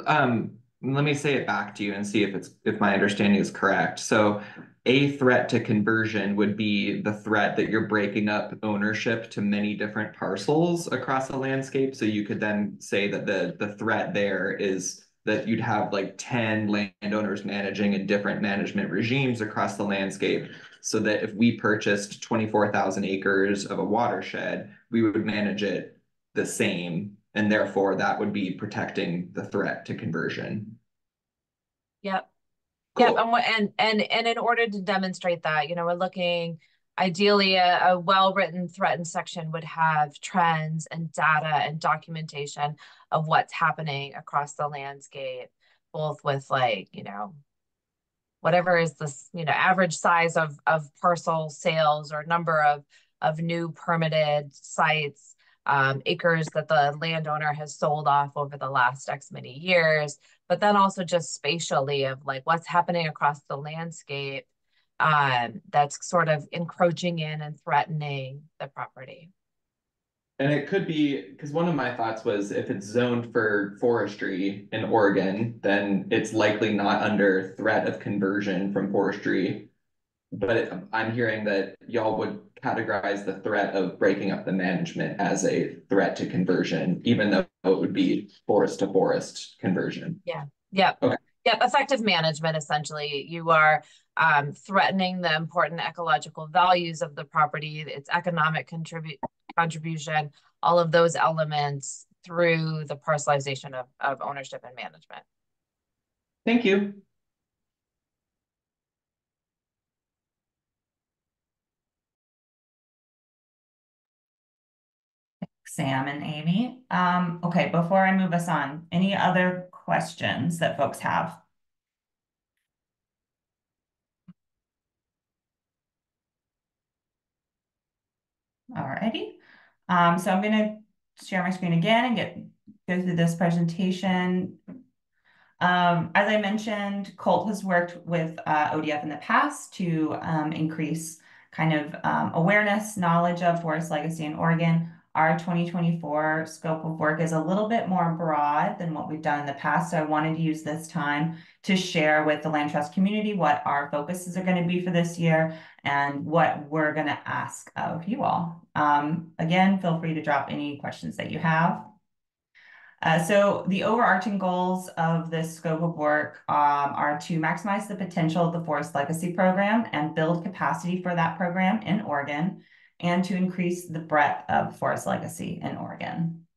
me say it back to you and see if my understanding is correct. So a threat to conversion would be the threat that you're breaking up ownership to many different parcels across the landscape. So you could then say that the threat there is that you'd have like 10 landowners managing in different management regimes across the landscape. So that if we purchased 24,000 acres of a watershed, we would manage it the same. And therefore that would be protecting the threat to conversion. Yep. Cool. Yep. And in order to demonstrate that, we're looking, ideally a well-written threatened section would have trends and data and documentation of what's happening across the landscape, both with like, whatever is this, average size of parcel sales or number of new permitted sites, acres that the landowner has sold off over the last X many years, but then also just spatially of like what's happening across the landscape that's sort of encroaching in and threatening the property. And it could be, because one of my thoughts was if it's zoned for forestry in Oregon, then it's likely not under threat of conversion from forestry I'm hearing that y'all would categorize the threat of breaking up the management as a threat to conversion, even though it would be forest to forest conversion. Yeah. Yep. Okay. Yep. Effective management, essentially, you are threatening the important ecological values of the property, its economic contribution, all of those elements through the parcelization of ownership and management. Thank you. Sam and Amy. Okay, before I move us on, any other questions that folks have? Alrighty. So I'm going to share my screen again and go through this presentation. As I mentioned, Colt has worked with ODF in the past to increase kind of awareness, knowledge of forest legacy in Oregon. Our 2024 scope of work is a little bit more broad than what we've done in the past. So I wanted to use this time to share with the land trust community what our focuses are going to be for this year and what we're going to ask of you all. Again, feel free to drop any questions that you have. So the overarching goals of this scope of work are to maximize the potential of the Forest Legacy Program and build capacity for that program in Oregon, and to increase the breadth of forest legacy in Oregon.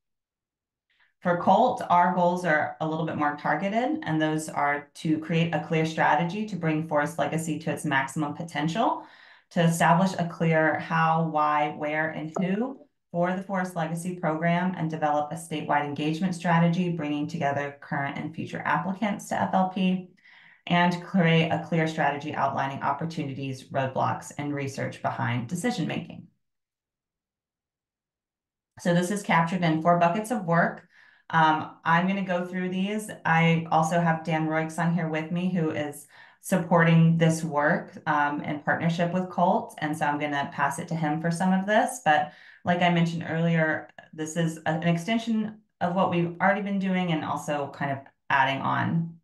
For Colt, our goals are a little bit more targeted, and those are to create a clear strategy to bring forest legacy to its maximum potential, to establish a clear how, why, where, and who for the Forest Legacy Program, and develop a statewide engagement strategy, bringing together current and future applicants to FLP, and create a clear strategy outlining opportunities, roadblocks, and research behind decision-making. So this is captured in 4 buckets of work. I'm going to go through these. I also have Dan Royks on here with me, who is supporting this work in partnership with Colt. And so I'm going to pass it to him for some of this. But like I mentioned earlier, this is an extension of what we've already been doing and also kind of adding on.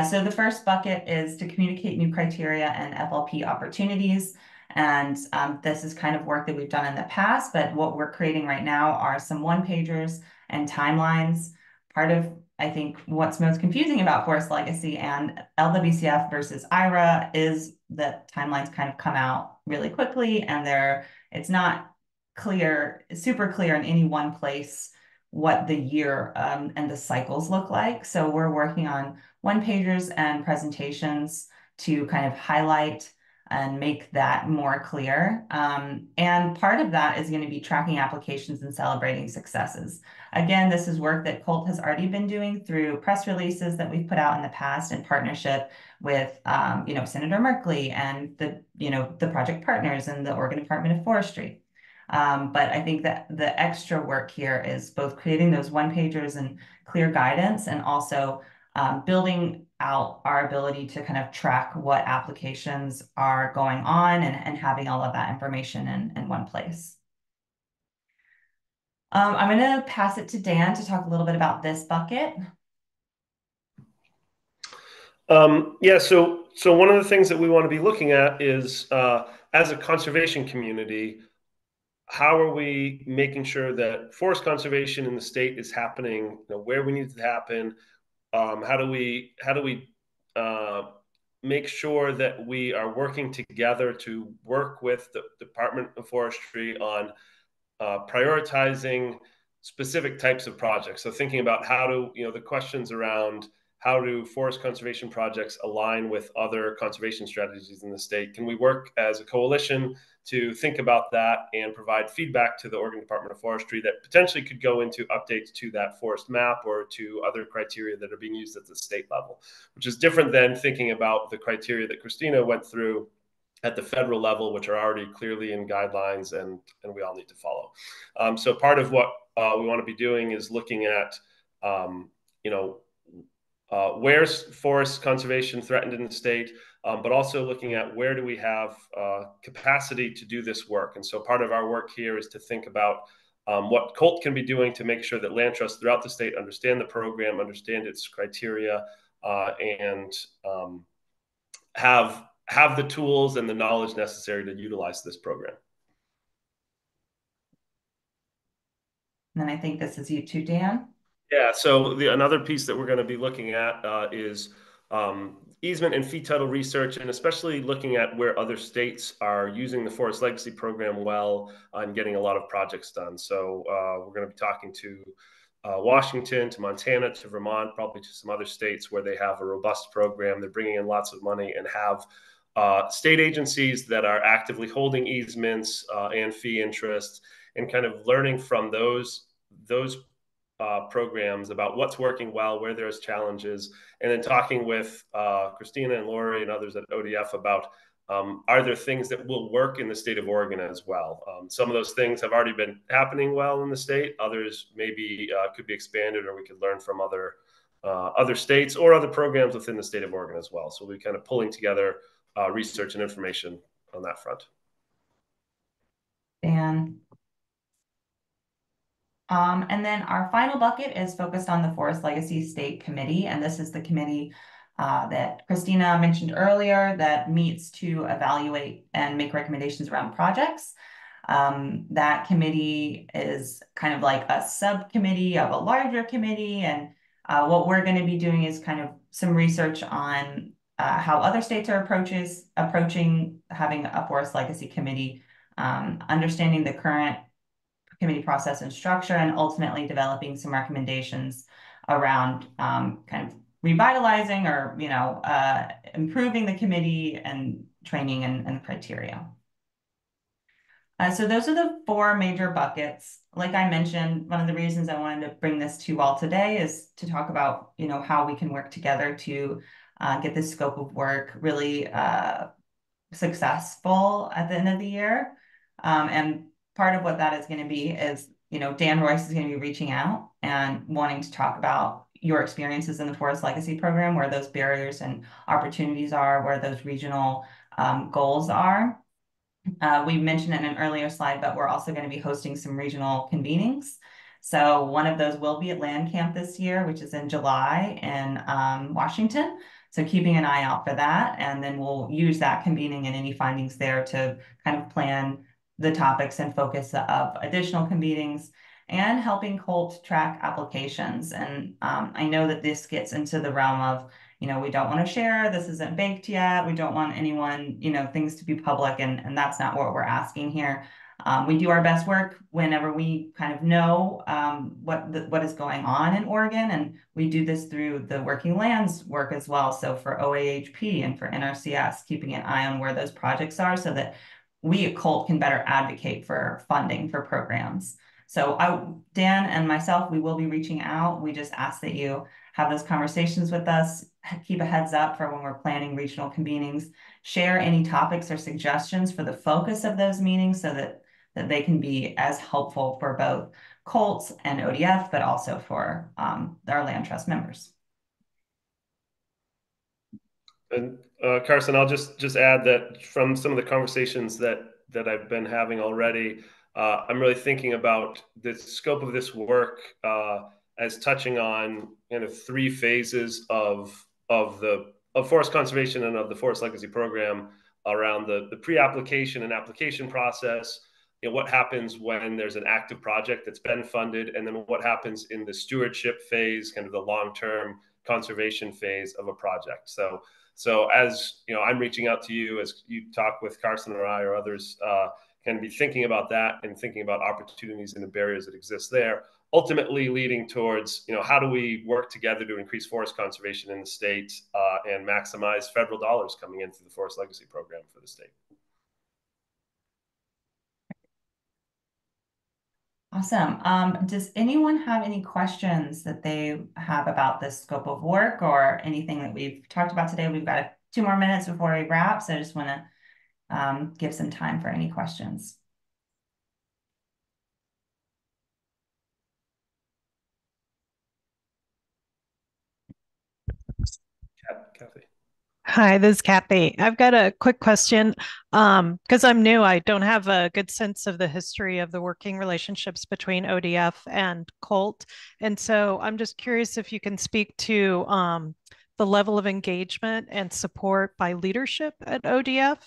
So the first bucket is to communicate new criteria and FLP opportunities. And this is kind of work that we've done in the past, but what we're creating right now are some one-pagers and timelines. Part of, I think, what's most confusing about Forest Legacy and LWCF versus IRA is that timelines kind of come out really quickly, and it's not clear, super clear in any one place what the year and the cycles look like. So we're working on one-pagers and presentations to kind of highlight and make that more clear. And part of that is going to be tracking applications and celebrating successes. Again, this is work that Colt has already been doing through press releases that we've put out in the past in partnership with, Senator Merkley and the project partners and the Oregon Department of Forestry. But I think that the extra work here is both creating those one-pagers and clear guidance, and also building out our ability to kind of track what applications are going on and having all of that information in one place. I'm going to pass it to Dan to talk a little bit about this bucket. Yeah, so one of the things that we want to be looking at is, as a conservation community, how are we making sure that forest conservation in the state is happening, where we need it to happen? How do we make sure that we are working together to work with the Department of Forestry on prioritizing specific types of projects? So thinking about how do, the questions around how do forest conservation projects align with other conservation strategies in the state? Can we work as a coalition to think about that and provide feedback to the Oregon Department of Forestry that potentially could go into updates to that forest map or to other criteria that are being used at the state level, which is different than thinking about the criteria that Christina went through at the federal level, which are already clearly in guidelines and we all need to follow. So part of what we want to be doing is looking at, where's forest conservation threatened in the state, but also looking at where do we have capacity to do this work. And so part of our work here is to think about what Colt can be doing to make sure that land trusts throughout the state understand the program, understand its criteria, and have have the tools and the knowledge necessary to utilize this program. And then I think this is you too, Dan. Yeah, so another piece that we're going to be looking at is easement and fee title research, and especially looking at where other states are using the Forest Legacy Program well and getting a lot of projects done. So we're going to be talking to Washington, to Montana, to Vermont, probably to some other states where they have a robust program. They're bringing in lots of money and have state agencies that are actively holding easements and fee interests, and kind of learning from those programs about what's working well, where there's challenges, and then talking with Christina and Lori and others at ODF about are there things that will work in the state of Oregon as well? Some of those things have already been happening well in the state. Others maybe could be expanded, or we could learn from other states or other programs within the state of Oregon as well. So we'll be kind of pulling together research and information on that front. Dan. And then our final bucket is focused on the Forest Legacy State Committee. And this is the committee that Christina mentioned earlier that meets to evaluate and make recommendations around projects. That committee is kind of like a subcommittee of a larger committee. And what we're going to be doing is kind of some research on how other states are approaching having a Forest Legacy Committee, understanding the current committee process and structure, and ultimately developing some recommendations around kind of revitalizing or, improving the committee and training and criteria. So those are the 4 major buckets. Like I mentioned, one of the reasons I wanted to bring this to you all today is to talk about, how we can work together to get this scope of work really successful at the end of the year. And part of what that is going to be is, Dan Royce is going to be reaching out and wanting to talk about your experiences in the Forest Legacy Program, where those barriers and opportunities are, where those regional goals are. We mentioned in an earlier slide, but we're also going to be hosting some regional convenings. So one of those will be at Land Camp this year, which is in July in Washington. So keeping an eye out for that. And then we'll use that convening and any findings there to kind of plan the topics and focus of additional convenings and helping Colt track applications. And I know that this gets into the realm of, we don't want to share, this isn't baked yet. We don't want anyone, things to be public, and that's not what we're asking here. We do our best work whenever we kind of know what is going on in Oregon, and we do this through the working lands work as well. So for OAHP and for NRCS, keeping an eye on where those projects are so that we at Colt can better advocate for funding for programs. So Dan and myself, we will be reaching out. We just ask that you have those conversations with us, keep a heads up for when we're planning regional convenings, share any topics or suggestions for the focus of those meetings so that they can be as helpful for both Colts and ODF, but also for our land trust members. And Carson, I'll just add that from some of the conversations that I've been having already, I'm really thinking about the scope of this work as touching on kind of 3 phases of forest conservation and of the Forest Legacy Program around the pre-application and application process. What happens when there's an active project that's been funded, and then what happens in the stewardship phase, kind of the long-term conservation phase of a project. So as I'm reaching out to you as you talk with Carson or I or others, can be thinking about that and thinking about opportunities and the barriers that exist there, ultimately leading towards, how do we work together to increase forest conservation in the state and maximize federal dollars coming in through the Forest Legacy Program for the state. Awesome. Does anyone have any questions that they have about this scope of work or anything that we've talked about today? We've got 2 more minutes before we wrap, so I just want to give some time for any questions. Kathy. Hi, this is Kathy. I've got a quick question. Because I'm new, I don't have a good sense of the history of the working relationships between ODF and Colt. And so I'm just curious if you can speak to the level of engagement and support by leadership at ODF?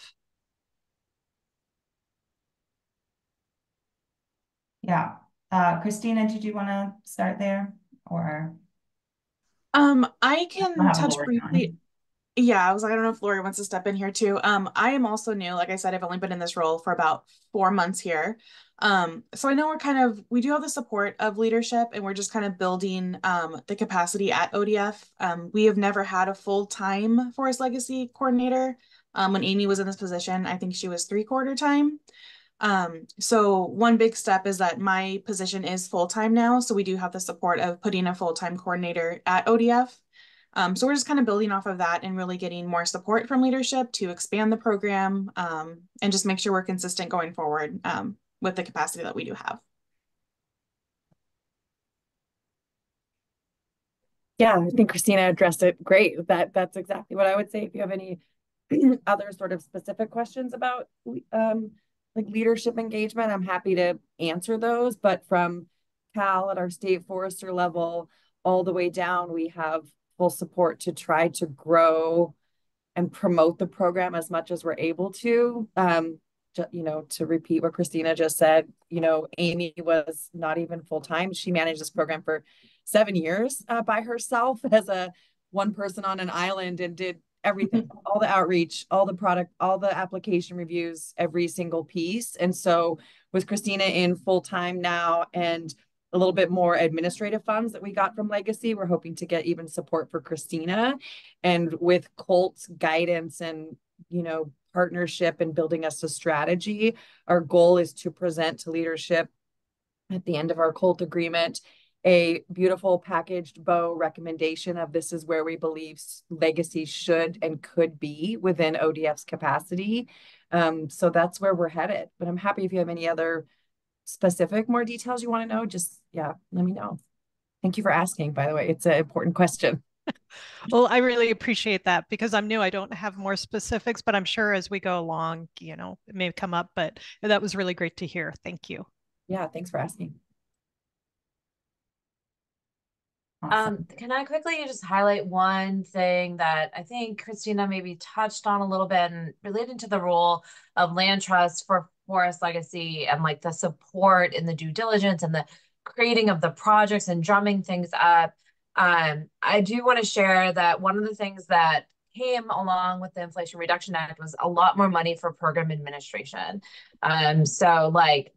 Yeah. Christina, did you want to start there or? I can touch briefly. Yeah, I don't know if Lori wants to step in here too. I am also new. Like I said, I've only been in this role for about 4 months here. So I know we do have the support of leadership and we're just kind of building the capacity at ODF. We have never had a full-time Forest Legacy coordinator. When Amy was in this position, I think she was 3/4 time. So one big step is that my position is full-time now. So we do have the support of putting a full-time coordinator at ODF. So we're just kind of building off of that and really getting more support from leadership to expand the program and just make sure we're consistent going forward with the capacity that we do have. Yeah, I think Christina addressed it great. That's exactly what I would say. If you have any other sort of specific questions about like leadership engagement, I'm happy to answer those. But from Cal at our state forester level all the way down, we have full support to try to grow and promote the program as much as we're able to. To repeat what Christina just said, Amy was not even full-time. She managed this program for 7 years by herself as a one person on an island and did everything, all the outreach, all the product, all the application reviews, every single piece. And so with Christina in full-time now and a little bit more administrative funds that we got from Legacy, we're hoping to get even support for Christina. And with Colt's guidance and, partnership and building us a strategy, our goal is to present to leadership at the end of our Colt agreement a beautiful packaged bow recommendation of this is where we believe Legacy should and could be within ODF's capacity. So that's where we're headed. But I'm happy if you have any other specific more details you want to know, just let me know. Thank you for asking, by the way. It's an important question. Well, I really appreciate that because I'm new. I don't have more specifics, but I'm sure as we go along, it may come up, but that was really great to hear. Thank you. Yeah, thanks for asking. Awesome. Can I quickly just highlight one thing that I think Christina maybe touched on a little bit and related to the role of land trust for Forest Legacy and like the support in the due diligence and the creating of the projects and drumming things up. I do want to share that one of the things that came along with the Inflation Reduction Act was a lot more money for program administration. So like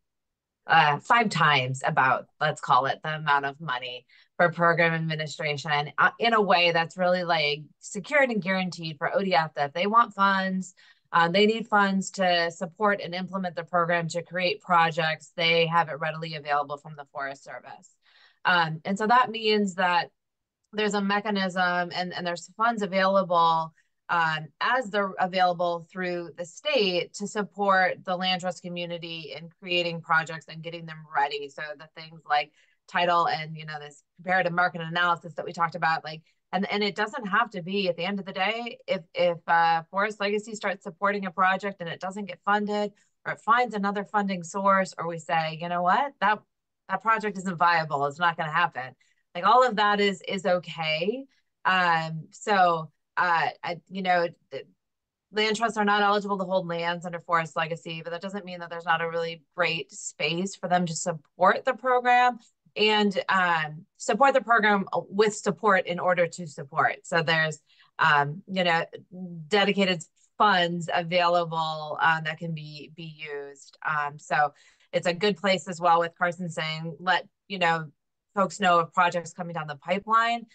5 times about, let's call it, the amount of money for program administration in a way that's really like secured and guaranteed for ODF that if they want funds, they need funds to support and implement the program to create projects, they have it readily available from the Forest Service. And so that means that there's a mechanism and there's funds available as they're available through the state to support the land trust community in creating projects and getting them ready. So the things like title and this comparative market analysis that we talked about, like, and it doesn't have to be at the end of the day, if Forest Legacy starts supporting a project and it doesn't get funded, or it finds another funding source, or we say, you know what, that project isn't viable, it's not going to happen. Like all of that is okay. Land trusts are not eligible to hold lands under Forest Legacy, but that doesn't mean that there's not a really great space for them to support the program and support the program with support in order to support. So there's, dedicated funds available that can be used. So it's a good place as well with Carson saying, let, folks know of projects coming down the pipeline.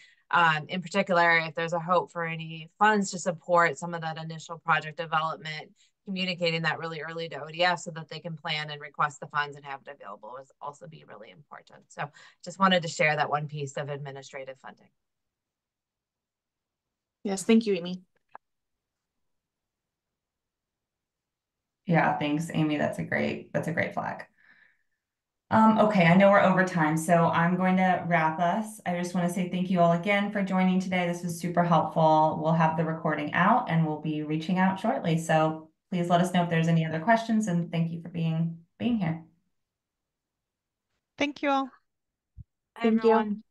In particular, if there's a hope for any funds to support some of that initial project development, communicating that really early to ODF so that they can plan and request the funds and have it available is also be really important. So just wanted to share that one piece of administrative funding. Yes, thank you, Amy. Yeah, thanks, Amy. That's a great flag. Okay, I know we're over time, so I'm going to wrap us. I just want to say thank you all again for joining today. This was super helpful. We'll have the recording out and we'll be reaching out shortly. So please let us know if there's any other questions, and thank you for being here. Thank you all. Bye, everyone.